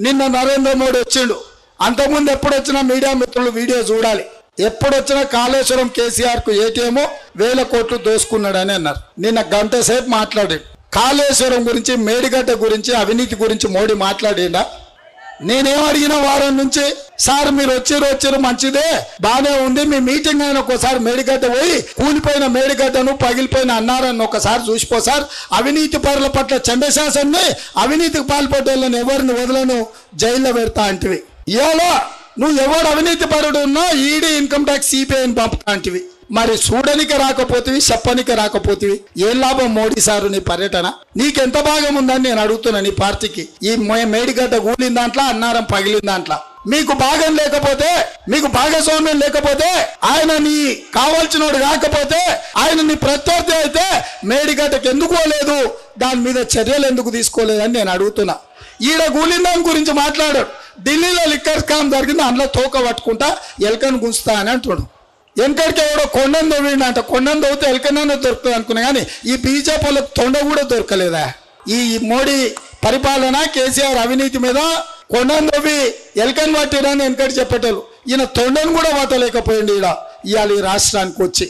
నిన్న నరేంద్ర మోడీ వచ్చిండు. అంతకుముందు ఎప్పుడు వచ్చినా మీడియా మిత్రులు వీడియో చూడాలి. ఎప్పుడు వచ్చినా కాళేశ్వరం కేసీఆర్ కు ఏటీఎం 1000 కోట్లు దోసుకున్నాడని అన్నారు. నిన్న గంట సేపు మాట్లాడాడు. కాళేశ్వరం గురించి, మేడిగడ్డ గురించి, అవినీతి గురించి మోడీ మాట్లాడిండా? నేనేం అడిగిన వారం నుంచి, సార్ మీరు వచ్చారు మంచిదే, బానే ఉంది, మీ మీటింగ్ అయిన ఒకసారి మేడిగడ్డ పోయి కూలిపోయిన మేడిగడ్డను, పగిలిపోయిన అన్నారాన్ని ఒకసారి చూసిపో సార్. అవినీతి పరుల పట్ల చండశాసన్ని, అవినీతికి పాల్పడ్డోళ్ళని ఎవరిని వదలను, జైల్లో పెడతా అంటివి. ఇవాళ నువ్వు ఎవరు అవినీతి పరుడు ఉన్నా ఈడీ, ఇన్కమ్ ట్యాక్స్, సిపిఐని పంపుతా అంటివి. మరి చూడనికి రాకపోతివి, చెప్పనికి రాకపోతివి. ఏం లాభం మోడీ సారు నీ పర్యటన? నీకెంత భాగం ఉందని నేను అడుగుతున్నా నీ పార్టీకి. ఈ మేడిగడ్డ కూలిన దాంట్లో, అన్నారం పగిలిన దాంట్లో మీకు భాగం లేకపోతే, మీకు భాగస్వామ్యం లేకపోతే, ఆయన నీ కావాల్సినోడు కాకపోతే, ఆయన నీ ప్రత్యర్థి అయితే మేడిగడ్డకి ఎందుకు పోలేదు, దాని మీద చర్యలు ఎందుకు తీసుకోలేదని నేను అడుగుతున్నా. ఈడ కూలిన దాని గురించి మాట్లాడాడు. ఢిల్లీలో లిక్కర్ స్కామ్ జరిగింది, అందులో తోక పట్టుకుంటా ఎలకను గుంచుతా అని అంటున్నాడు. వెనకడికి ఎవడో కొండను తవ్విండు అంట. కొండను తవ్వితే ఎలకనైనా దొరుకుతుంది అనుకున్నా, కానీ ఈ బీజేపీ వాళ్ళకి తొండ కూడా దొరకలేదా? ఈ మోడీ పరిపాలన, కేసీఆర్ అవినీతి మీద కొండను తవ్వి ఎలకను పట్టిరని వెనకటి చెప్పేటోళ్ళు. ఈయన తొండను కూడా పట్టలేకపోయింది ఇవాళ ఈ రాష్ట్రానికి వచ్చి.